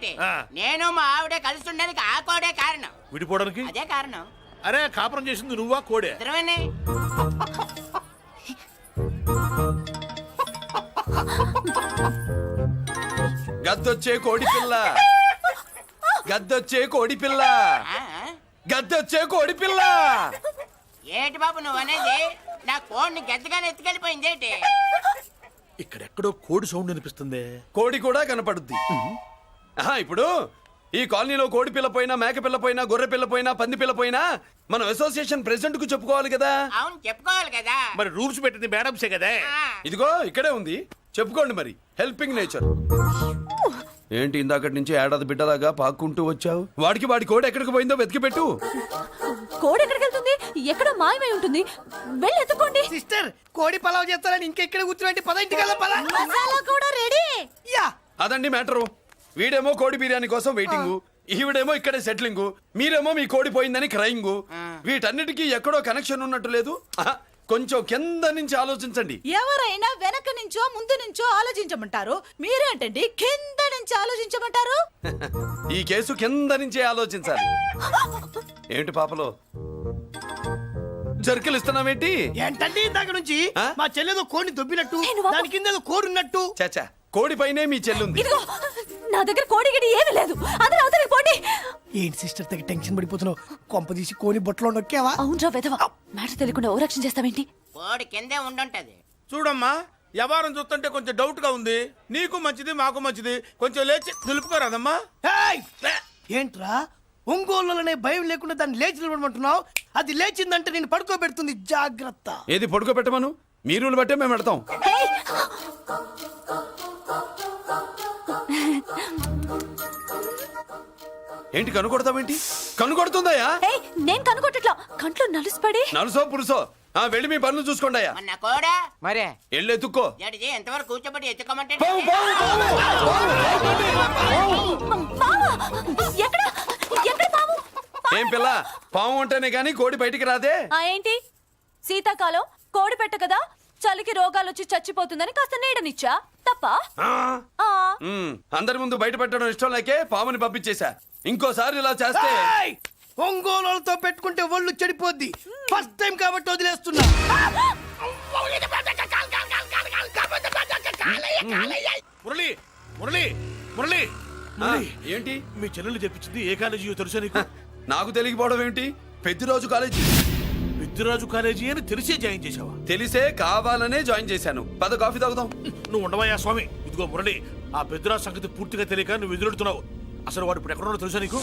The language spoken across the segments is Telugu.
ఏంటి నేను మా ఆవిడే కలిసి ఉండడానికి ఆ కోడే కారణం. విడిపోవడానికి అదే కారణం. అరే కాపురం చేసింది నువ్వా కోడే? ఇద్దరమేనే. గద్దొచ్చే కోడి పిల్ల, గద్దొచ్చే కోడి పిల్ల, గద్దొచ్చే కోడి పిల్ల. ఏంటి బాబు నువ్వు అనేది? నా కోడిని గద్దగానే ఎత్తుకెళ్ళిపోయింది ఏంటి? ఇక్కడెక్కడో కోడి సౌండ్ అనిపిస్తుంది. కోడి కూడా కనపడుద్ది. ఇప్పుడు ఈ కాలనీలో కోడి పిల్ల పోయినా, మేక పిల్ల పోయినా, గొర్రె పిల్ల పోయినా, పంది పిల్ల పోయినా మనం అసోసియేషన్ ప్రెసిడెంట్ కు చెప్పుకోవాలి కదా. అవును చెప్పుకోవాలి కదా. మరి రూల్స్ పెట్టింది మేడమ్సే కదా. ఇదిగో ఇక్కడే ఉంది, చెప్పుకోండి మరి. Helping nature. ఏంటి ఇందాకటి నుంచి ఏడాది బిడ్డలాగా పాక్కుంటూ వచ్చావు? వాడి కోడి ఎక్కడికి పోయిందో వెతికి పెట్టు. కోడి ఎక్కడికి వెళ్తుంది? ఎక్కడో మాయమై ఉంటుంది. వెళ్ళి ఎత్తుకోండి. సిస్టర్, కోడి పలావ్ చేస్తారని ఇంకెక్కడ కూర్చోండి. పద ఇంటికి వెళ్దాం, పద. మసాలా కూడా రెడీ. యా అదండి మ్యాటరు. వీడేమో కోడి బిర్యానీ కోసం వెయిటింగ్, ఈవిడేమో ఇక్కడే సెటిలింగ్, మీరేమో మీ కోడి పోయిందని క్రయింగ్. వీటన్నిటికీ ఎక్కడో కనెక్షన్ ఉన్నట్టు లేదు. కొంచెం కింద నుంచి ఆలోచించండి. ఎవరైనా వెనక నుంచో ముందు నుంచో ఆలోచించమంటారు, మీరేంటండి కింద నుంచి ఆలోచించమంటారు? ఈ కేసు కింద నుంచే ఆలోచించాలి. ఏంటి పాపలో జర్కలు ఇస్తున్నావేంటి? ఏంటంటే ఇందాక నుంచి మా చెల్లెదో కోడిని దొబ్బినట్టు, దాని కింద కోడి ఉన్నట్టు. చాచా, కోడి పైనే మీ చెల్లుంది. ఇదిగో నా దగ్గర కోడి గిడి ఏమీ లేదు. అందరూ అవతలికి పోండి. ఏంటి సిస్టర్ తెగ టెన్షన్ పడిపోతున్నావు? కొంప తీసి కోని బొట్టలో నొక్కావా? అవునరా వెధవ, మ్యాటర్ తెలియకుండా ఓ రక్షణ చేస్తావేంటి? కోడి కిందే ఉండుంటది. చూడమ్మా, వ్యవహారం చూస్తుంటే కొంచెం డౌట్ గా ఉంది. నీకు మంచిది, మాకు మంచిది. కొంచెం లేచి నిలుపుకోరాదమ్మా. ఏయ్! ఏంట్రా ఒంగోలులోనే భయం లేకుండా దాన్ని లేచి నిలబడమంటున్నావు? అది లేచిందంటే నేను పడుకోబెడుతుంది. జాగ్రత్త. ఏది పడుకోబెట్టమను? మీ రూల్ బట్టే మేము పెడతాం. ఏంటి కనుకొడతావేంటి? కనుకొడుతుందయ్యా? నేను కనుకొట్టట్లా, కంట్లో నలుసుపడి. నలుసో పురుసో వెళ్ళి మీ పనులు చూసుకోండి అయ్యా. మన కోడా మరే ఎల్లు ఎత్తుక్కో. జడిజీ ఎంతవరకు కూర్చోబెట్టి ఎత్తుకోమంటే ఎక్కడ ఎక్కడ పాము? ఏం పిల్ల, పాము ఉంటేనే గాని కోడి బయటికి రాదే. ఏంటి శీతాకాలం కోడి పెట్ట కదా, చలికి రోగాలు వచ్చి చచ్చిపోతుందని కాస్త నీడనిచ్చా తప్ప? అందరి ముందు బయట పెట్టడం ఇష్టం లేకే పాముని పంపించేశా. ఇంకోసారి ఇలా చేస్తే ఒంగోలులతో పెట్టుకుంటే ఒళ్ళు చెడిపోద్ది. ఫస్ట్ టైం కాబట్టి వదిలేస్తున్నా. మురళి మురళి మురళి ఏంటి మీ చెల్లెలు చెప్పించింది ఏ కాలేజీ తెలుసా నీకు? నాకు తెలియకపోవడం ఏంటి? పెద్దిరాజు కాలేజీ. పెద్దిరాజు కాలేజీ అని తెలిసే జాయిన్ చేసావా? తెలిసే కావాలనే జాయిన్ చేశాను. పద కాఫీ తాగుదాం. నువ్వు ఉండవయ్యా స్వామి. ఇదిగో మురళి, ఆ పెద్దిరాజు సంగతి పూర్తిగా తెలియక నువ్వు ఎదురెడుతున్నావు. అసలు వాడు ఇప్పుడు ఎక్కడున్నాడో తెలుసా నీకు?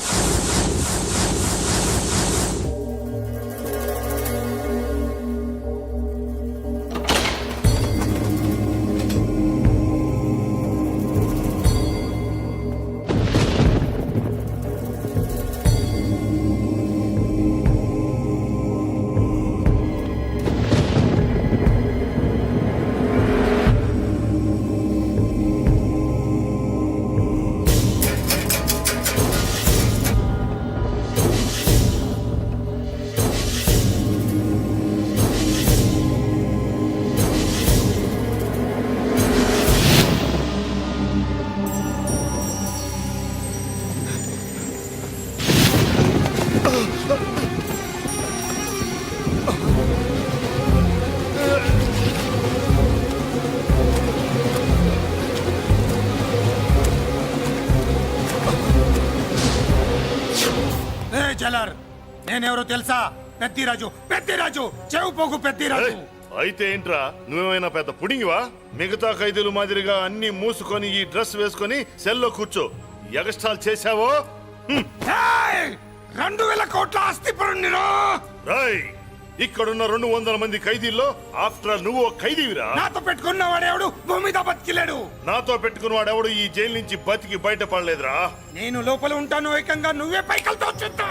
నేనెవరో తెలుసా? పెద్దిరాజు, పెద్దిరాజు, చెవు పోగు పెద్దిరాజు. అయితే ఏంట్రా, నువ్వేమైనా పెద్ద పుడింగివా? మిగతా ఖైదీలు మాదిరిగా అన్ని మూసుకొని ఈ డ్రెస్ వేసుకొని సెల్లో కూర్చో. ఎగస్ట్రాల్ చేశావో 2000 కోట్ల ఆస్తి పరుణ్ణిరో. రాయ్, ఇక్కడున్న 200 మంది ఖైదీల్లో ఆఫ్టర్ నువ్వు ఒక ఖైదీవిరా. నాతో పెట్టుకున్న వాడెవడు భూమి మీద బతికిలేడు. నాతో పెట్టుకున్న వాడెవడు ఈ జైలు నుంచి బతికి బయటపడలేదురా. నేను లోపల ఉంటాను, ఏకంగా నువ్వే పైకలతో చూద్దా.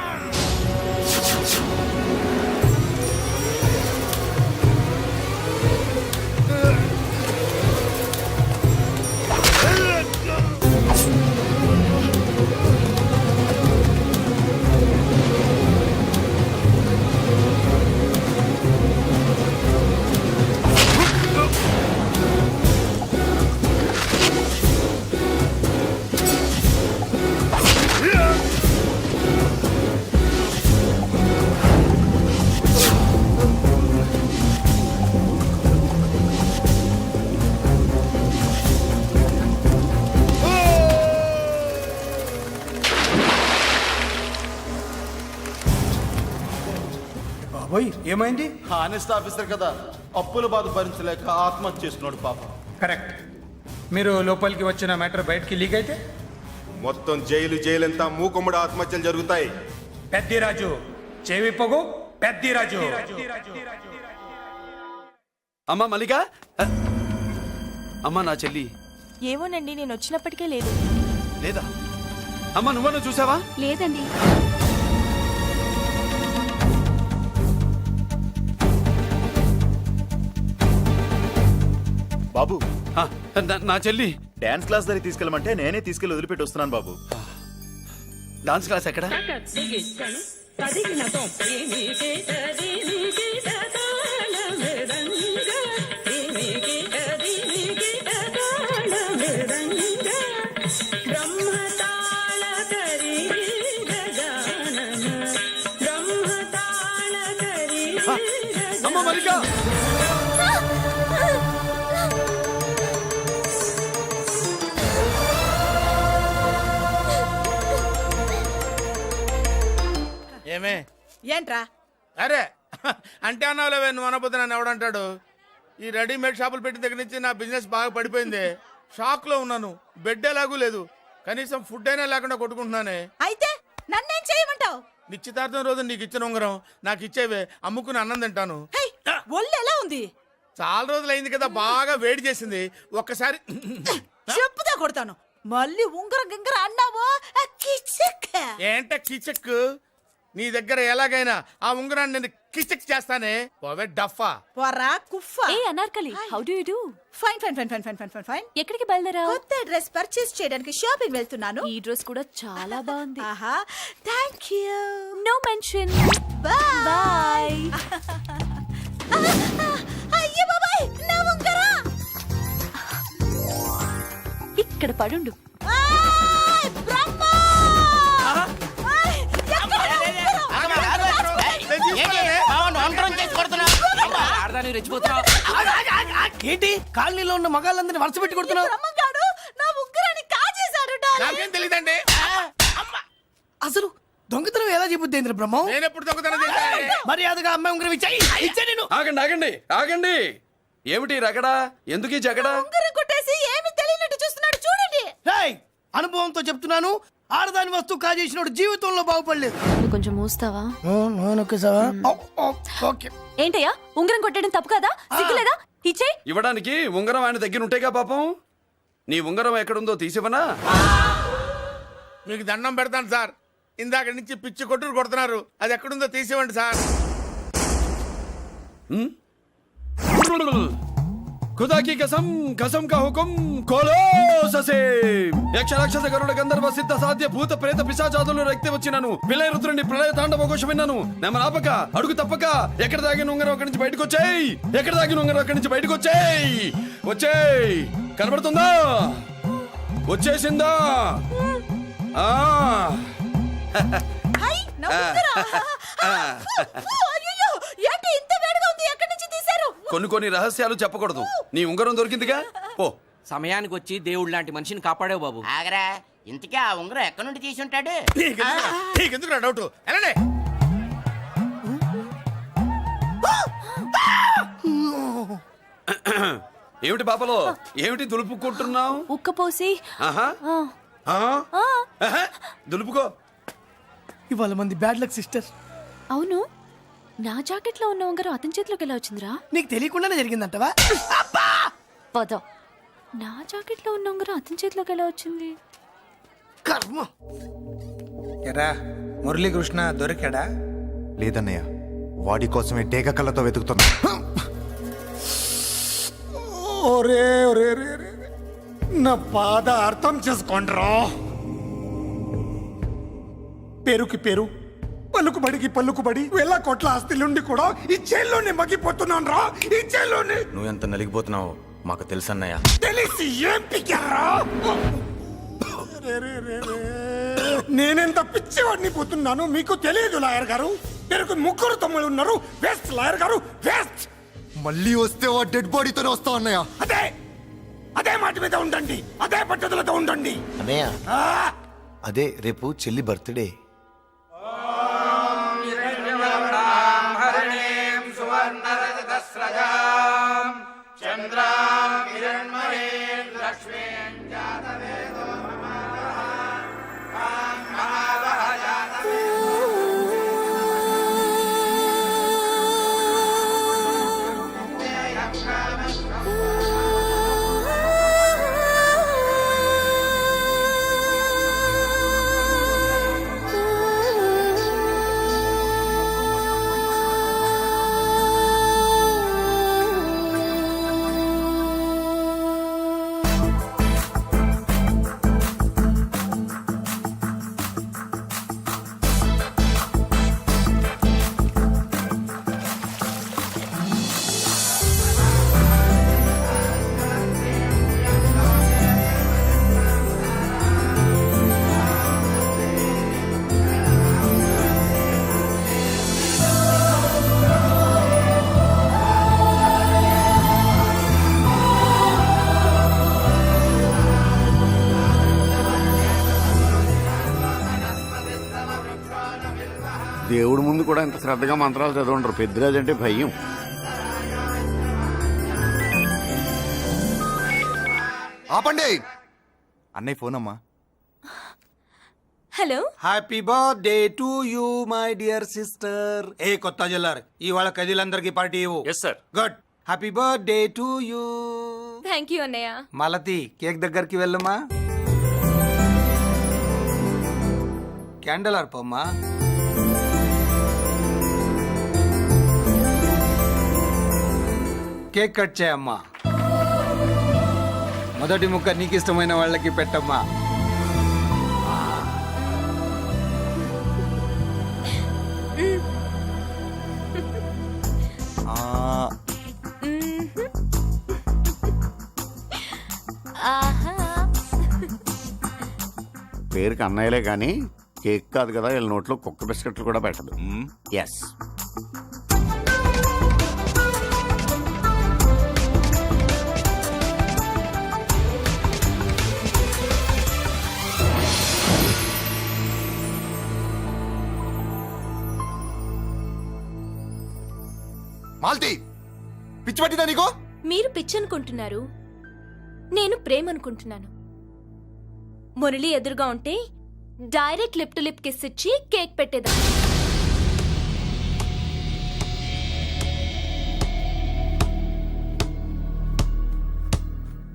బాబోయ్ ఏమైంది? హానెస్ట్ ఆఫీసర్ కదా, అప్పుల బాధ భరించలేక ఆత్మహత్య చేసుకున్నాడు పాపం. కరెక్ట్. మీరు లోపలికి వచ్చిన మ్యాటర్ బయటికి లీక్ అయితే మొత్తం జైలు అంతా మూకుమ్మడి ఆత్మహత్యలు జరుగుతాయి. పెద్దిరాజు చెవి పొగు పెద్దిరాజు. అమ్మా మల్లిక, అమ్మా నా చెల్లి ఏమోనండి, నేను వచ్చినప్పటికే లేదు. లేదా? అమ్మా నువ్వన్నా చూసావా? లేదండి. బాబు, ఆ, నా చెల్లి డాన్స్ క్లాస్ దగ్గర తీసుకెళ్ళమంటే నేనే తీసుకెళ్ళి వదిలిపెట్టి వస్తున్నాను బాబు. డాన్స్ క్లాస్ ఎక్కడ? అమ్మ మల్లిక, ఏమే ఏంట్రా? అరే అంటే అన్నావులేవే, నువ్వు అనబోద్దు నన్ను ఎవడంటాడు. ఈ రెడీమేడ్ షాపులు పెట్టిన దగ్గర నుంచి నా బిజినెస్ బాగా పడిపోయింది. షాక్ లో ఉన్నాను, బెడ్ ఎలాగూ లేదు, కనీసం ఫుడ్ అయినా లేకుండా కొట్టుకుంటున్నానే. అయితే నన్నేం చేయమంటావు? నిశ్చితార్థం రోజు నీకు ఇచ్చిన ఉంగరం నాకు ఇచ్చేవే, అమ్ముకుని అన్నం తింటాను. ఒళ్ళు ఎలా ఉంది? చాలా రోజులు అయింది కదా, బాగా వేడి చేసింది. ఒక్కసారి చెప్పుదా కొడతాను. మళ్ళీ ఉంగరం గింగర అన్నావో ఏంట కిచక్, నీ దగ్గర ఎలాగైనా ఆ ఉంగరాన్ని నేను కిచక్ చేస్తానే. పోవే డఫా. పోరా కుఫా. ఏ Anarkali, how do you do? Fine fine fine fine fine fine fine fine. ఎక్కడికి బయలుదేరావు? కొత్త డ్రెస్ పర్చేస్ చేయడానికి షాపింగ్ వెళ్తున్నాను. ఈ డ్రెస్ కూడా చాలా బాగుంది. ఆహా, thank you. No mention. Bye. Bye. అయ్యో బాబాయ్, నా ఉంగరా ఇక్కడ పడుండు. ఆయ్ బ్రహ్మ! ఆయ్, ఎక్కడ నా ఉంగరం? ఏంటి కాలనీలో ఉన్న మగాళ్ళందరినీ వరుస పెట్టి కొడుతున్నావు? బ్రహ్మంగాడు నా ఉంగరాన్ని కాజేశాడు డార్లింగ్. నాకేం తెలియదండి. అసలు దొంగతనం ఎలా చెబుద్ది బ్రహ్మం? నేను ఎప్పుడు దొంగతనం చేశాను? మర్యాదగా అమ్మాయి ఉంగరం ఇచ్చాయి. నేను ఆగండి ఆగండి ఆగండి. ఏమిటి రగడా? ఎందుకు ఈ జగడా? ఉంగరం కొట్టేసి ఏమీ తెలియనట్టు చూస్తున్నాడు చూడండి. రేయ్, అనుభవంతో చెప్తున్నాను, ఆడదాని వస్తువు కాజేసినోడు జీవితంలో బాగుపడలేదు. కొంచెం మూస్తావా? ఓకే. ఏంటయ్యా, ఉంగరం కొట్టడం తప్పు కదా? సిగ్గులేదా? ఇచ్చే. ఇవ్వడానికి ఉంగరం ఆయన దగ్గర ఉంటేగా పాపం. నీ ఉంగరం ఎక్కడుందో తీసివనా? మీకు దండం పెడతాను సార్, ఇందాక నుంచి పిచ్చి కొట్టుడు కొడుతున్నారు. అది ఎక్కడుందో తీసివ్వండి సార్. खुदा की कसम, कसम का हुकुम, खोलो ससे. యక్ష రాక్షస గరుడ గంధర్వ సిద్ధ సాధ్య భూత ప్రేత పిశాచాదులు రక్తి వచ్చినాను. విలయ రుద్రుని ప్రళయ తాండవ ఘోష విన్నాను. నెమలాపక అడుగు తప్పక ఎక్కడ దాగిన ఉంగరం అక్కడి నుంచి బయటకు వచ్చేయ్. ఎక్కడ దాగిన ఉంగరం అక్కడి నుంచి బయటకు వచ్చేయ్. వచ్చేయ్. కనబడుతుందా? వచ్చేసిందా? ఆ హై, నా ఉంగరం. అయ్యో, ఏంటి ఇంత వేడిగా ఉంది? ఎక్కడి నుంచి తీశారు? కొన్ని రహస్యాలు చెప్పకూడదు. నీ ఉంగరం దొరికిందిగా, పో. సమయానికి వచ్చి దేవుడు లాంటి మనిషిని కాపాడావు బాబు. ఆగరా, ఇంతకీ ఆ ఉంగరం ఎక్కడి నుండి తీసి ఉంటాడు? నీకెందుకు డౌట్? వెళ్ళండి. ఏమిటి పాపలో, ఏమిటి దులుపుకుంటున్నావు? ఉక్కపోసి. ఆహా. ఆహా. దులుపుకో. ఇవాళ మంది బ్యాడ్ లక్ సిస్టర్. అవును, నా జాకెట్ లో ఉన్న ఉంగరం అతని చేతిలోకి ఎలా వచ్చిందిరా? నీకు తెలియకుండానే జరిగిందంటవా? పద. నా జాకెట్ లో ఉన్న ఉంగరం అతని చేతిలోకి ఎలా వచ్చింది? కర్మ. ఎరా మురళీకృష్ణ దొరికాడా? లేదన్నయ్య, వాడి కోసమే డేగ కళ్ళతో వెతుకుతున్నా. ఒరే ఒరే ఒరే ఒరే, నా బాధ అర్థం చేసుకోండిరా. పేరుకి పేరు, పలుకుబడికి పలుకుబడి, వేల కోట్ల ఆస్తిలుండి కూడా ఈ జైల్లోనే మగ్గిపోతున్నాను రా. ఈ జైల్లోనే. నువ్వెంత నలిగిపోతున్నావు మాకు తెలుసన్నయ్య. తెలిసి ఏం పిక్కారా? నేనెంత పిచ్చివాడిని పోతున్నాను మీకు తెలియదు లాయర్ గారు. పేరుకు ముగ్గురు తమ్ముళ్ళు ఉన్నారు. వేస్ట్ లాయర్ గారు, వేస్ట్. మళ్ళీ వస్తే ఆ డెడ్ బాడీతోనే వస్తావు అన్నయ్య. అదే మాట మీద ఉండండి, అదే పట్టుదలతో ఉండండి అన్నయ్య. అదే రేపు చెల్లి బర్త్డే. దేవుడి ముందు కూడా ఇంత శ్రద్ధగా మంత్రాలు చదవంటారు. పెద్దరాజు అంటే భయం. ఆపండి. అన్నయ్య ఫోన్ అమ్మా. Hello. Happy birthday to you my dear sister. ఏ కొత్త జల్లార్ ఇవాళ కదిలందరికి పార్టీ ఇవ్వు. Yes sir. Good. Happy birthday to you. Thank you అన్నయ్య. మలతి కేక్ దగ్గరికి వెళ్ళమ్మా. క్యాండల్ ఆర్పమ్మా. కేక్ కట్ చేయమ్మా. మొదటి ముక్క నీకు ఇష్టమైన వాళ్ళకి పెట్టమ్మా. పేరుకి అన్నయ్యలే కానీ కేక్ కాదు కదా, వీళ్ళ నోట్లో కుక్క బిస్కెట్లు కూడా పెట్టదు. ఎస్. మాల్తి, పిచ్చి పట్టిందా నీకు? మీరు పిచ్చి అనుకుంటున్నారు, నేను ప్రేమ అనుకుంటున్నాను. మురళి ఎదురుగా ఉంటే direct lip to lip kiss ఇచ్చి కేక్ పెట్టేదా.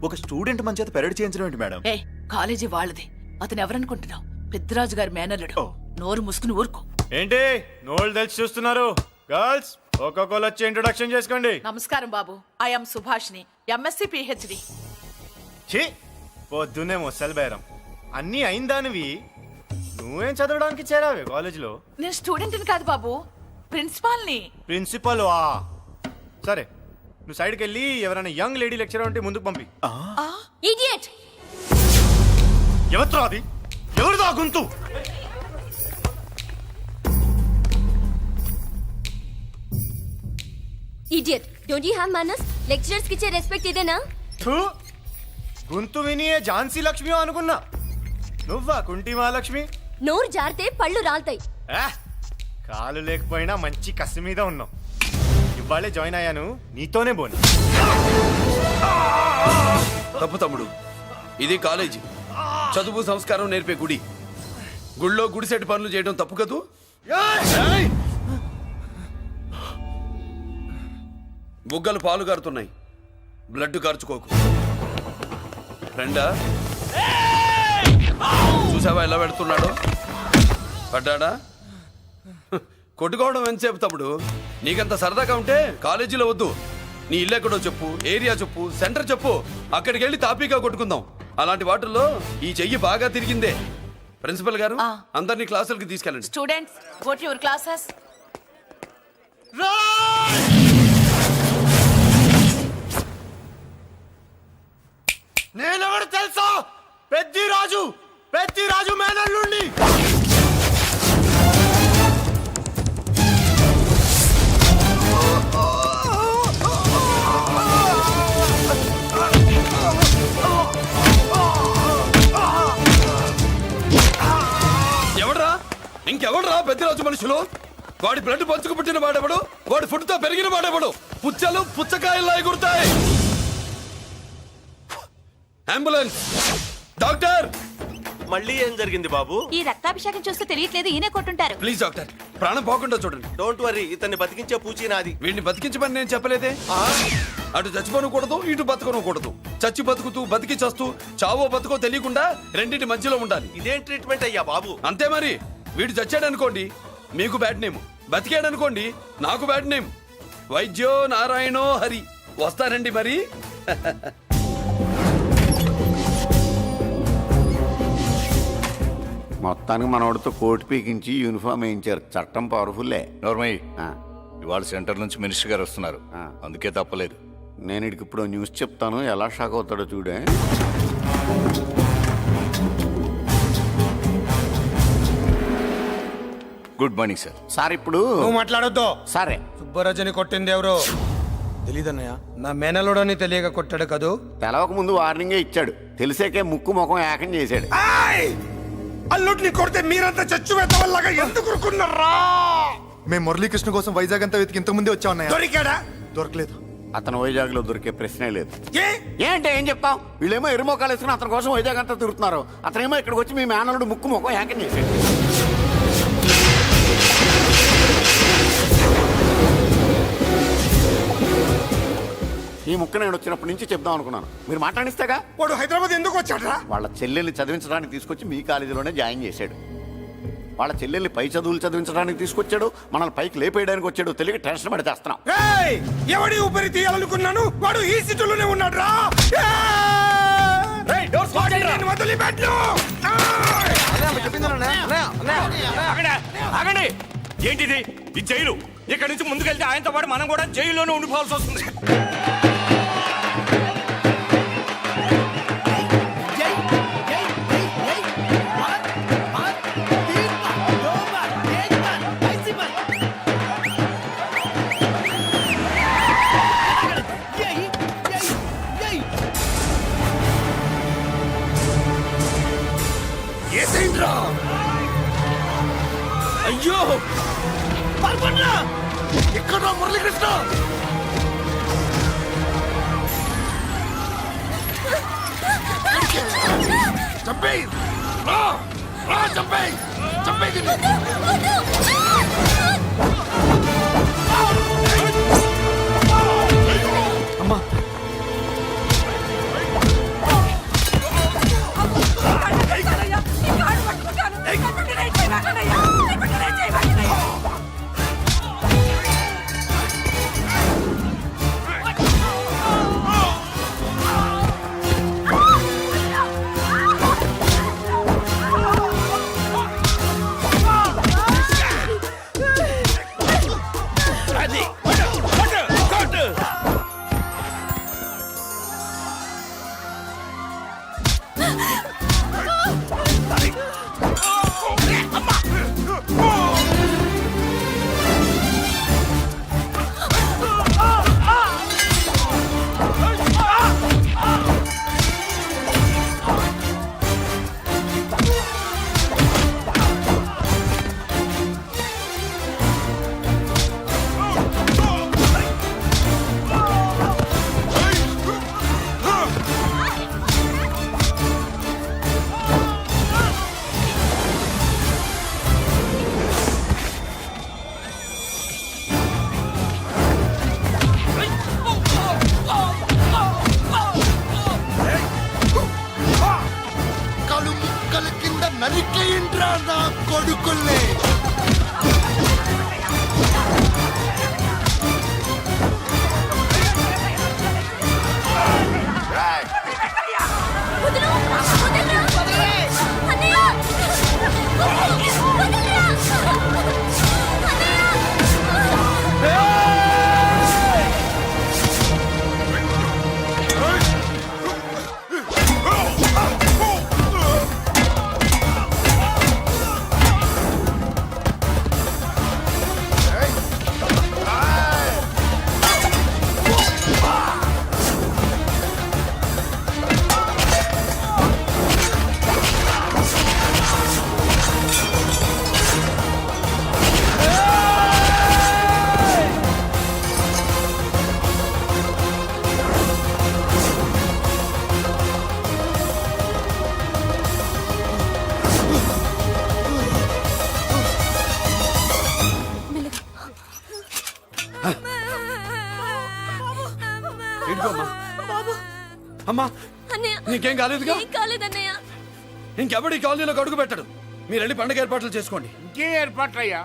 ఒక స్టూడెంట్ మన చేత పెరడ్ చేయించడం ఏంటి మేడం? ఏ కాలేజీ వాళ్ళది, అతను ఎవరనుకుంటున్నావు? పెద్దరాజు గారి మేనల్లుడు. నోరు ముసుకుని ఊరుకో. ఏంటి నోళ్ళు తెలిసి చూస్తున్నారు? గర్ల్స్ ఒక్కొక్కరు వచ్చి ఇంట్రొడక్షన్ చేసుకోండి. నమస్కారం బాబు, ఐఎమ్ సుభాష్ని, ఎంఎస్సి పిహెచ్డి. ఛీ, పొద్దున్నే మొసలు బేరం అన్నీ అయిందానివి. నువ్వేం చదవడానికి చేరావే కాలేజీలో? నేను స్టూడెంట్ని కాదు బాబు, ప్రిన్సిపాల్ని. ప్రిన్సిపల్ వా? సరే, నువ్వు సైడ్కి వెళ్ళి ఎవరైనా యంగ్ లేడీ లెక్చరర్ ఉంటే ముందుకు పంపి. ఇడియట్. ఎవరితో అది? ఎవరిదో ఆ గొంతు? ఇడియట్. డోంట్ యు హావ్ మనస్? లెక్చరర్స్ కి ఇచ్చే రెస్పెక్ట్ ఇదేనా? థూ, గొంతు విని ఝాన్సీ లక్ష్మి అనుకున్నా. నువ్వా కుంటి మహాలక్ష్మి? నోరు జారితే పళ్ళు రాల్తాయి. కాలు లేకపోయినా మంచి కసి మీద ఉన్నావు. ఇవాళే జాయిన్ అయ్యాను, నీతోనే బోను. తప్పు తమ్ముడు, ఇది కాలేజీ, చదువు సంస్కారం నేర్పే గుడి. గుళ్ళో గుడిసెట్టి పనులు చేయడం తప్పు కదూ? బుగ్గలు పాలు కారుతున్నాయి, బ్లడ్ కార్చుకోకు. ఫ్రెండా, చూసావా ఎలా పెడుతున్నాడు? పడ్డాడా? కొట్టుకోవడం ఎంతసేపు తమ్ముడు? నీకంత సరదాగా ఉంటే కాలేజీలో వద్దు. నీ ఇల్లు ఎక్కడో చెప్పు, ఏరియా చెప్పు, సెంటర్ చెప్పు, అక్కడికి వెళ్ళి తాపీగా కొట్టుకుందాం. అలాంటి వాటిల్లో ఈ చెయ్యి బాగా తిరిగిందే. ప్రిన్సిపల్ గారు, అందరినీ క్లాసులకి తీసుకెళ్ళండి. Students, go to your classes. నేనెవడు తెలుసా? పెద్దిరాజు, పెద్దిరాజు మేనల్లుండి. ఎవడ్రా? ఇంకెవడ్రా పెద్దిరాజు మనుషులు? వాడి బ్లడ్ పంచుకు పుట్టిన వాడెవడు? వాడి ఫుడ్ తో పెరిగిన వాడెవడు? పుచ్చలు పుచ్చకాయల్లా ఎగురుతాయి. Ambulance, doctor. మళ్ళీ ఏం జరిగింది బాబు? ఈ రక్తాభిషేకం చూస్తే తెలియట్లేదు, ఈయనే కొట్టుంటారు. ప్లీజ్ డాక్టర్, ప్రాణం పోకుండా చూడండి. డోంట్ వరీ, ఇతన్ని బతికించే పూచి నాది. వీడిని బతికించమని నేను చెప్పలేదే. అటు చచ్చిపోనకూడదు, ఇటు బతకనకూడదు. చచ్చి బతుకుతూ బతికి చస్తూ చావో బతుకో తెలియకుండా రెండింటి మధ్యలో ఉండాలి. ఇదేం ట్రీట్మెంట్ అయ్యా బాబు? అంతే మరి. వీడు చచ్చాడనుకోండి మీకు బ్యాడ్ నేమ్, బతికాడనుకోండి నాకు బ్యాడ్ నేమ్. వైద్యో నారాయణో హరి. వస్తారండి మరి. మొత్తానికి మనోడితో కోట్ పీకించి యూనిఫామ్ వేయించారు. చట్టం పవర్ఫుల్లే. నోర్మయ్య, ఇవాళ సెంటర్ నుంచి మినిస్టర్ గారు వస్తున్నారు, అందుకే తప్పలేదు. నేను ఇడికి ఇప్పుడు న్యూస్ చెప్తాను, ఎలా షాక్ అవుతాడో చూడే. Good morning sir. సార్ ఇప్పుడు నువ్వు మాట్లాడొద్దు. సరే, సుబ్బరాజుని కొట్టింది ఎవరు తెలీదన్నయ్య. నా మేనలోడని తెలియక కొట్టాడు కదూ. తెలవక ముందు వార్నింగే ఇచ్చాడు, తెలిసాకే ముక్కు ముఖం ఏకం చేశాడు. అల్లుడిని కొడితే మీరంతా చచ్చు వెతవల్లాగా ఎందుకు ఊరుకున్నారా? మేము మురళీకృష్ణ కోసం వైజాగ్ అంతా వెతికి ఇంతకు ముందే వచ్చా ఉన్నాయా? దొరికాడా? దొరకలేదు. అతను వైజాగ్ లో దొరికే ప్రశ్నే లేదు. ఏ ఏంటే ఏం చెప్తాం? వీళ్ళేమో ఎరుమోకాలు వేసుకుని అతని కోసం వైజాగ్ అంతా తిరుగుతున్నారు. అతనేమో ఇక్కడికి వచ్చి మీ మేనలుడు ముక్కు ముఖం ఏకం చేశాడు. ఈ ముక్క నేను వచ్చినప్పటి నుంచి చెప్దాం అనుకున్నాను, మీరు మాట్లాడిస్తేగా. వాడు హైదరాబాద్ ఎందుకు వచ్చాడ్రా? వాళ్ళ చెల్లెల్ని చదివించడానికి తీసుకొచ్చి మీ కాలేజీలోనే జాయిన్ చేశాడు. వాళ్ళ చెల్లెల్ని పై చదువులు చదివించడానికి తీసుకొచ్చాడు, మనల్ని పైకి లేపేయడానికి వచ్చాడు. తెలియక టెన్షన్ పడి చేస్తున్నాం. ఏయ్! ఎవడి ఊపిరి తీయాలనుకున్నాను వాడు ఈ సీటులోనే ఉన్నాడ్రా. వదిలిపెట్టు. ఆగండి, ఏంటిది? ఈ జైలు. ఇక్కడి నుంచి ముందుకెళ్తే ఆయనతో పాటు మనం కూడా జైల్లోనే ఉండిపోవాల్సి వస్తుంది. అయ్యో ఇక్కడ మురళీకృష్ణ చంపేయ్, రా రా, చంపేయ్ చంపేయ్. అమ్మా, నరికేయండ్రా నా కొడుకుల్ని. అమ్మా అన్నయ్య నీకేం కాలేదుగా? ఏం కాలేదన్నయ్య. ఇంకెవడి కాలనీలో అడుగు పెట్టడు. మీరు వెళ్ళి పండగ ఏర్పాట్లు చేసుకోండి. ఇంకే ఏర్పాట్లయ్యా,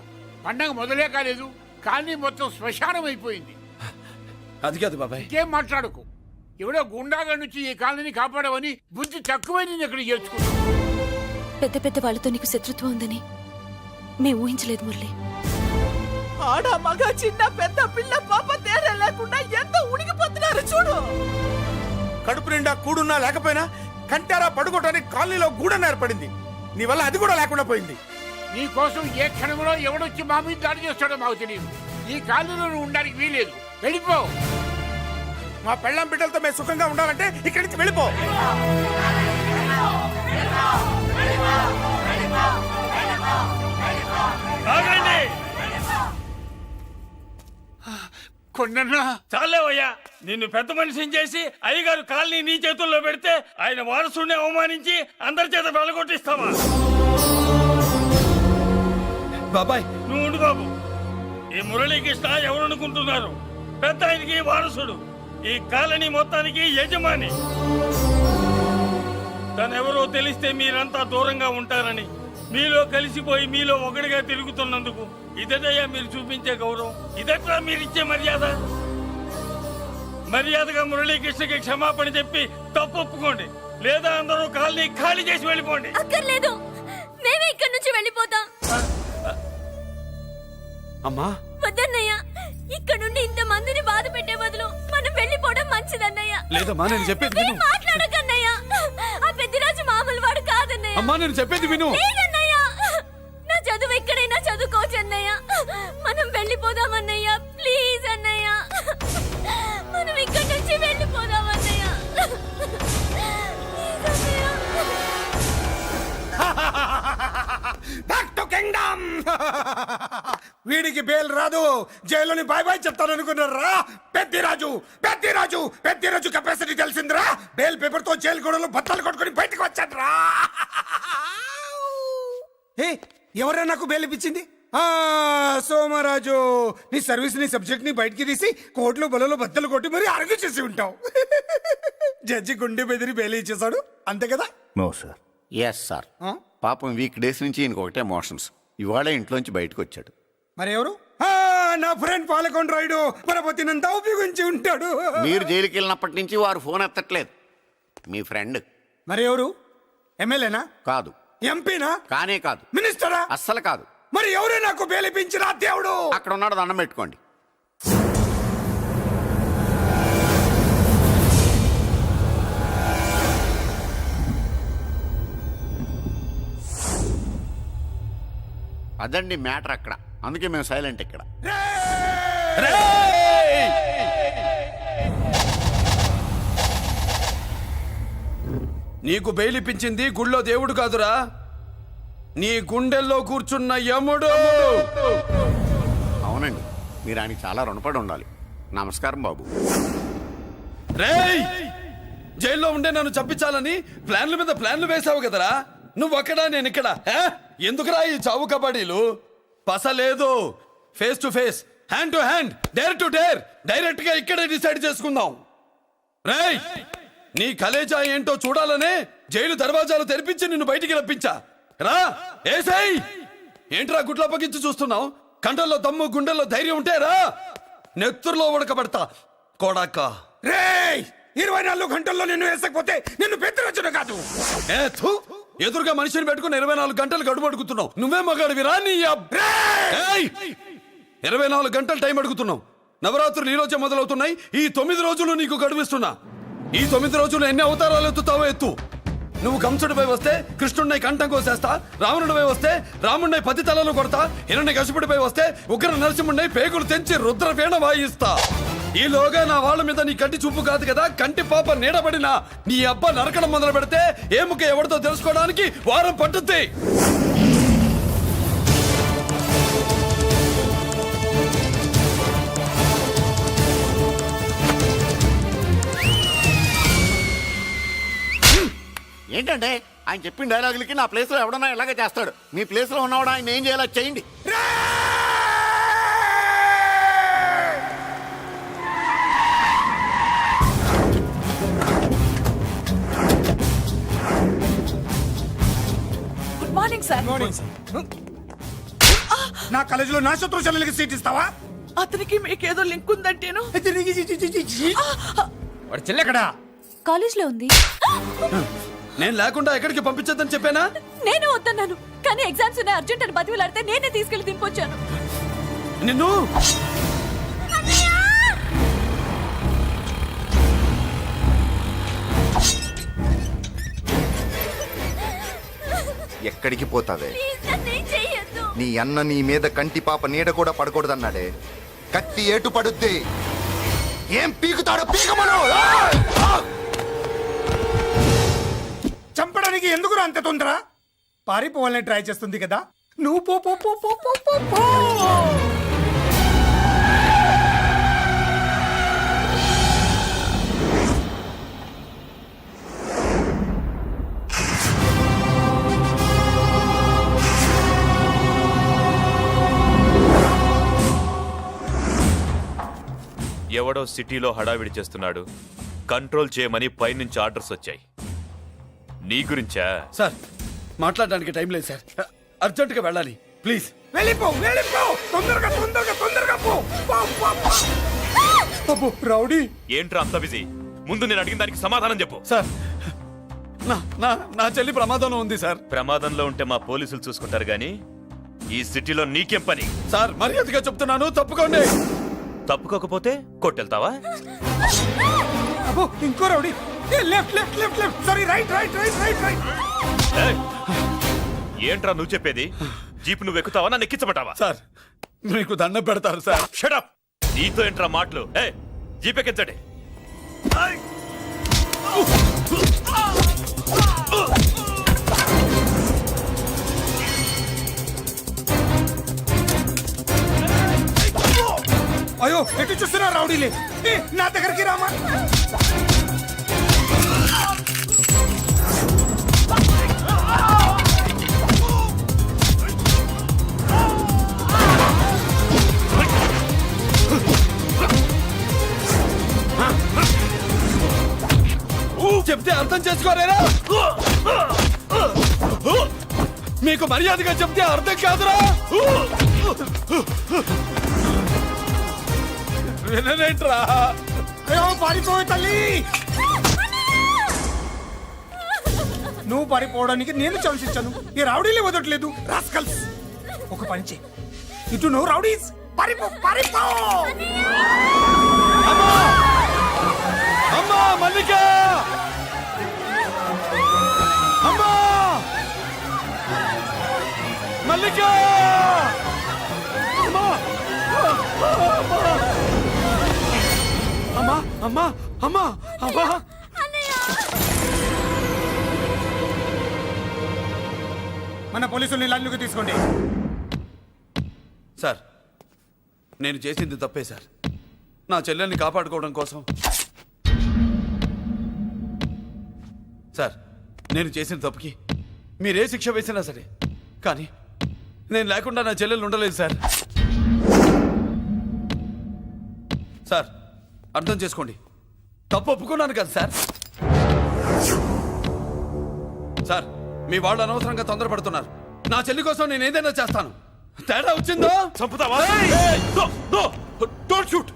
పండగ మొదలే కాలేదు కానీ మొత్తం శ్మశానం అయిపోయింది. అది కాదు బాబాయ్. ఇంకేం మాట్లాడుకు. ఎవడో గుండాగా నుంచి ఈ కాలనీ కాపాడవని బుద్ధి తక్కువైంది ఇక్కడ చేర్చుకున్నాం. పెద్ద పెద్ద వాళ్ళతో నీకు శత్రుత్వం ఉందని మేము ఊహించలేదు మురళి. ఆడ మగ చిన్న పెద్ద పిల్ల పాప తేడా లేకుండా ఎంత ఉడికిపోతున్నారు చూడు. కడుపు నిండా కూడున్నా లేకపోయినా కంటారా పడుకోవటానికి కాలనీలో గూడన్న ఏర్పడింది. నీ వల్ల అది కూడా లేకుండా పోయింది. నీ కోసం ఏ క్షణంలో ఎవడొచ్చి మా మీద దాడి చేస్తాడో మాకు తెలియదు. ఈ కాలనీలో నువ్వు ఉండడానికి వీలేదు. వెళ్ళిపో. మా పెళ్ళం బిడ్డలతో మేము సుఖంగా ఉండాలంటే ఇక్కడి నుంచి వెళ్ళిపో. కొండన్నా చాలేవయ్యా, నిన్ను పెద్ద మనిషిని చేసి అయ్యగారు కాలనీ నీ చేతుల్లో పెడితే ఆయన వారసుని అవమానించి అందరి చేత వెళ్ళగొట్టిస్తావా? బాబాయ్ నువ్వు ఉండు బాబు. ఈ మురళీకృష్ణ ఎవరనుకుంటున్నారు? పెద్ద ఆయనకి వారసుడు, ఈ కాలనీ మొత్తానికి యజమాని. తనెవరో తెలిస్తే మీరంతా దూరంగా ఉంటారని మీలో కలిసిపోయి మీలో ఒకటిగా తిరుగుతున్నందుకు ఇదటయ్యా మీరు చూపించే గౌరవం, ఇదట్లా మీరిచ్చే మర్యాద. మర్యాదగా మురళీకృష్ణకి క్షమాపణ చెప్పి తప్పు ఒప్పుకోండి, లేదా అందరూ కాలనీ ఖాళీ చేసి వెళ్ళిపోండి. అక్కర్లేదు, మేమే ఇక్కడి నుంచి వెళ్ళిపోతాం. అమ్మా వద్దన్నయ్య, ఇక్కడ నుండి ఇంత మందిని బాధ పెట్టే బదులు మనం వెళ్ళిపోవడం మంచిదన్నయ్య. లేదమ్మా, నేను చెప్పేది విను. మాట్లాడకన్నయ్య, ఆ పెద్దిరాజు మామూలు వాడు కాదన్నయ్య. అమ్మా నేను చెప్పేది విను. లేదన్నయ్య, నా చదువు ఎక్కడైనా చదువుకోవచ్చు అన్నయ్య. మనం వెళ్ళిపోదామన్నయ్య, ప్లీజ్ అన్నయ్య. మనం ఇక్కడి నుంచి వెళ్ళిపోదామన్నయ్య. Back to kingdom. వీడికి బెయిల్ రాదు, జైల్లోని బాయ్ బాయ్ చెప్తాను అనుకున్నారా? పెద్దిరాజు పెద్దిరాజు పెద్దిరాజు కెపాసిటీ తెలిసిందిరా. బెయిల్ పేపర్ తో జైలు గోడలు బట్టలు కొట్టుకుని బయటకు వచ్చాడ్రా. ఎవరైనా నాకు బెయిల్ ఇప్పించింది? సోమరాజు, నీ సర్వీస్ నీ సబ్జెక్ట్ ని బయటికి తీసి కోర్టులో బలలో బద్దలు కొట్టి మరి అరుగు చేసి ఉంటావు. జడ్జి గుండె బెదిరి బెయిల్ ఇచ్చేసాడు, అంతే కదా? No sir. Yes sir. పాపం వీక్ డేస్ నుంచి ఈయనకు ఒకటే మోషన్స్. ఇవాళ ఇంట్లోంచి బయటకు వచ్చాడు. మరి ఎవరు? నా ఫ్రెండ్ పాలకొండ రాయుడు పరపతినంతా ఉపయోగించి ఉంటాడు. మీరు జైలుకి వెళ్ళినప్పటి నుంచి వారు ఫోన్ ఎత్తట్లేదు. మీ ఫ్రెండ్. మరి ఎవరు? ఎమ్మెల్యేనా? కాదు. ఎంపీనా? కానే కాదు. మినిస్టరా? అస్సలు కాదు. మరి ఎవరే నాకు బేలిపించిన దేవుడు? అక్కడ ఉన్నాడు, దండం పెట్టుకోండి. అదండి మ్యాటర్ అక్కడ. అందుకే మేము సైలెంట్ ఇక్కడ. నీకు బెయిలిపించింది గుళ్ళో దేవుడు కాదురా, నీ గుండెల్లో కూర్చున్న యముడు. అవునండి, మీరు ఆయనకి చాలా రుణపడి ఉండాలి. నమస్కారం బాబు. రేయ్, జైల్లో ఉండే నన్ను చంపించాలని ప్లాన్ల మీద ప్లాన్లు వేసావు కదరా. నువ్వు అక్కడా నేను ఇక్కడ. ఎందుకురా ఈ చావు కబడ్డీలు? పస లేదు, face to face, hand to hand, dare to dare, direct గా ఇక్కడే డిసైడ్ చేసుకుందాం. రేయ్, నీ కలేజా ఏంటో చూడాలనే జైలు దర్వాజాలు తెరిపించి నిన్ను బయటికి రప్పించా. రా ఏసై. ఏంట్రా గుడ్ల పగించి చూస్తున్నావు? కండల్లో దమ్ము గుండెల్లో ధైర్యం ఉంటే రా, నెత్తురులో ఉడకబడతా కొడాక. రేయ్, 24 గంటల్లో నిన్ను వేసకపోతే నిన్ను పెద్దరొచ్చుడు కాదు. ఎదురుగా మనిషిని పెట్టుకుని 24 గంటలు గడువు అడుగుతున్నావు. నువ్వే మగాడివిరా నీ 24 గంటలు టైం అడుగుతున్నావు. నవరాత్రులు ఈ రోజే మొదలవుతున్నాయి. ఈ 9 రోజులు నీకు గడువిస్తున్నా. ఈ 9 రోజులు ఎన్ని అవతారాలు ఎత్తుతావో ఎత్తు. నువ్వు కంసుడిపై వస్తే కృష్ణుడిని కంఠం కోసేస్తా, రావణుడిపై వస్తే రాముడిని 10 తలలు కొడతా, హిరణ్యకశిపుడిపై వస్తే ఉగ్ర నరసింహుడిని పేగులు తెంచి రుద్రవీణ వాయిస్తా. ఈలోగా నా వాళ్ళ మీద నీ కంటి చూపు కాదు కదా, కంటి పాప నీడబడినా నీ అబ్బ నరకడం మొదలు పెడితే ఏముక ఎవరితో తెలుసుకోవడానికి వారం పట్టుద్ది. ఏంటంటే ఆయన చెప్పిన డైలాగులకి నా ప్లేస్లో ఎవడన్నా ఇలాగే చేస్తాడు. మీ ప్లేస్లో ఉన్నవాడు ఆయన ఏం చేయాలో చేయండి. Morning sir. నా కాలేజీలో నా శత్రు చెల్లెలకి సీట్ ఇస్తావా? అతనికి మీకేదో లింక్ ఉందంటేను. వాడు చెల్లెక్కడా? కాలేజ్ లో ఉంది. నేను లేకుండా ఎక్కడికి పంపించొద్దని చెప్పానా? నేను వద్దన్నాను, కానీ ఎగ్జామ్స్ ఉన్నాయి అర్జెంట్ అని బతిలాడితే నేనే తీసుకెళ్లి దింపొచ్చాను. నిన్ను ఎక్కడికి పోతావే? నీ అన్న నీ మీద కంటి పాప నీడ కూడా పడకూడదన్నాడే. కత్తి ఏటు పడుద్ది. ఏం పీకుతాడో పీకమను. చంపడానికి ఎందుకు అంత తొందర? పారిపోవాలని ట్రై చేస్తుంది కదా. నువ్వు పో పో పో పో పో పో పో. ఎవడో సిటీలో హడావిడి చేస్తున్నాడు, కంట్రోల్ చేయమని పైనుంచి ఆర్డర్స్ వచ్చాయి. నీ గురించా? సార్ మాట్లాడడానికి టైం లేదు సార్, అర్జెంటుగా వెళ్ళాలి ప్లీజ్. వెళ్ళిపో వెళ్ళిపో, తొందరగా తొందరగా తొందరగా పో. పో, పో, పో. అబ్బో, రౌడీ. ఏంట్రా అంత బిజీ? ముందు నేను అడిగిన దానికి సమాధానం చెప్పు. సార్ నా నా నా చెల్లి ప్రమాదంలో ఉంది సార్. ప్రమాదంలో ఉంటే మా పోలీసులు చూసుకుంటారు గాని ఈ సిటీలో నీకేం పని? సార్ మర్యాదగా చెప్తున్నాను, తప్పుకోండి. తప్పుకోకపోతే కొట్టెళ్తావా? అబ్బో, ఇంకో rowdy. Left left left left, sorry right right right right right. ఏయ్! ఏంట్రా నువ్వు చెప్పేది? జీప్ నువ్వు ఎక్కుతావా, నన్ను ఎక్కించబట్టావా? సార్ మీకు దండం పెడతారు సార్. షడప్! నీతో ఏంట్రా మాటలు? ఏ జీప్ ఎక్కించండి. అయ్యో, ఎటు చూస్తున్నా రౌడీలే. ఏ, నా దగ్గరికి రామా. చెప్తే అర్థం చేసుకోలేరా? మీకు మర్యాదగా చెప్తే అర్థం కాదురా? విననేంట్రా? అయ్యో, పారిపోయి తల్లి. నువ్వు పారిపోవడానికి నేను ఛాన్స్ ఇచ్చాను. ఈ రౌడీలే వదలట్లేదు. రాస్కల్స్. ఒక పని చేయి, ఇటు నువ్వు రౌడీస్ పారిపో పారిపో. అమ్మా! అమ్మా మల్లిక! అమ్మా! మల్లిక! అమ్మా! అమ్మా! అమ్మా! అమ్మా! అమ్మా! మన పోలీసుల్ని లైన్లోకి తీసుకోండి. సార్ నేను చేసింది తప్పే సార్. నా చెల్లెల్ని కాపాడుకోవడం కోసం. సార్ నేను చేసిన తప్పుకి మీరే శిక్ష వేసినా సరే, కానీ నేను లేకుండా నా చెల్లెలు ఉండలేదు సార్. సార్ అర్థం చేసుకోండి, తప్పు ఒప్పుకున్నాను కదా సార్. సార్ మీ వాళ్ళు అనవసరంగా తొందరపడుతున్నారు. నా చెల్లి కోసం నేను ఏదైనా చేస్తాను. తేడా వచ్చిందో చంపుతావా? Don't shoot.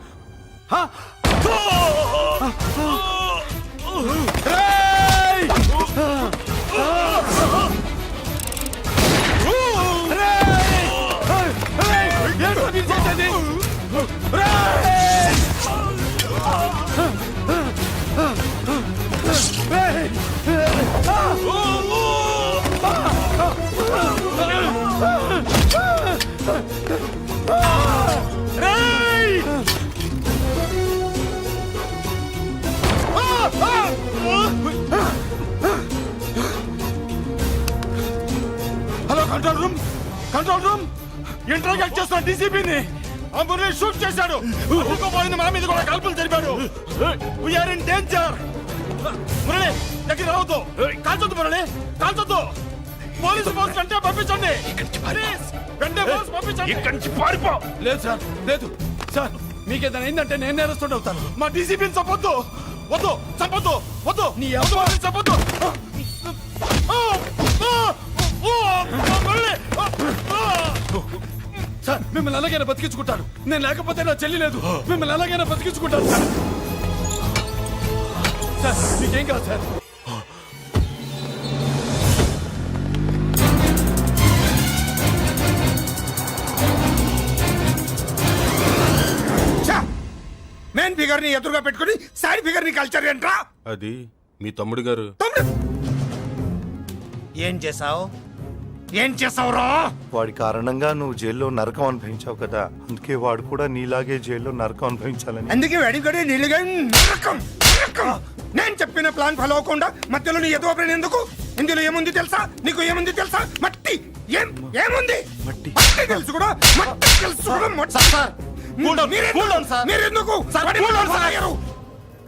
Hello control room, control room. Interrogate చేస్తున్న డీసీపీని అంబులెన్స్ షూట్ చేశాడు. పోయింది, మన మీద కూడా కాల్పులు జరిపాడు. We are in danger. మురళి దగ్గర రావద్దు, కాల్చొద్దు మురళి, కాల్చొద్దు. పోలీసు ఫోర్స్ అంటే పంపించండి. ప్లీజ్, వెంటనే ఫోర్స్ పంపించండి. ఇక్కడి నుంచి పారిపో. లేదు సార్, లేదు సార్. మీకేదైనా అయిందంటే నేను నేరస్తుడు అవుతాను. మా డీసీపీని చంపొద్దు, వద్దు, చంపొద్దు, వద్దు. నీ చంపొద్దు. సార్ మిమ్మల్ని అలాగైనా బతికించుకుంటాను. నేను లేకపోతే నా చెల్లి లేదు. మిమ్మల్ని అలాగైనా బతికించుకుంటాను సార్. సార్ మీకేం కాదు సార్. మెయిన్ ఫిగర్ ని ఎదురుగా పెట్టుకుని సైడ్ ఫిగర్ ని కల్చర్ ఏంట్రా? అది మీ తమ్ముడు గారు. ఏం చేసావు? ఏం చేసావురా? వాడి కారణంగా నువ్వు జైల్లో నరకం అనుభవించావు కదా, అందుకే వాడు కూడా నీలాగే జైల్లో నరకం అనుభవించాలని. అందుకే వెడిగడి నీళ్ళుగా నరకం నరకం. నేను చెప్పిన ప్లాన్ ఫాలో అవ్వకుండా మధ్యలో నీ ఎదురు ప్లాన్ ఎందుకు? ఇందులో ఏముంది తెలుసా? నీకు ఏముంది తెలుసా? మట్టి. ఏముంది? మట్టి తెలుసు కూడా, మట్టి తెలుసు కూడా. మీరెందుకు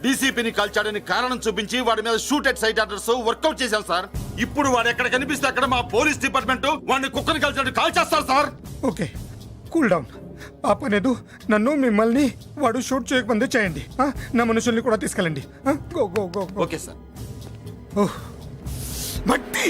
డీసీపీని కాల్చాడని కారణం చూపించి వాడి మీద shoot at sight orders workout చేశాం సార్. ఇప్పుడు వాడు ఎక్కడ కనిపిస్తే అక్కడ మా పోలీస్ డిపార్ట్మెంట్ వాడిని కుక్కని కాల్చాడు కాల్ చేస్తారు సార్. Okay, cool down. ఆ పనేదు నన్ను మిమ్మల్ని వాడు షూట్ చేయకముందే చేయండి. నా మనుషుల్ని కూడా తీసుకెళ్ళండి. Go go go. Okay sir. మట్టి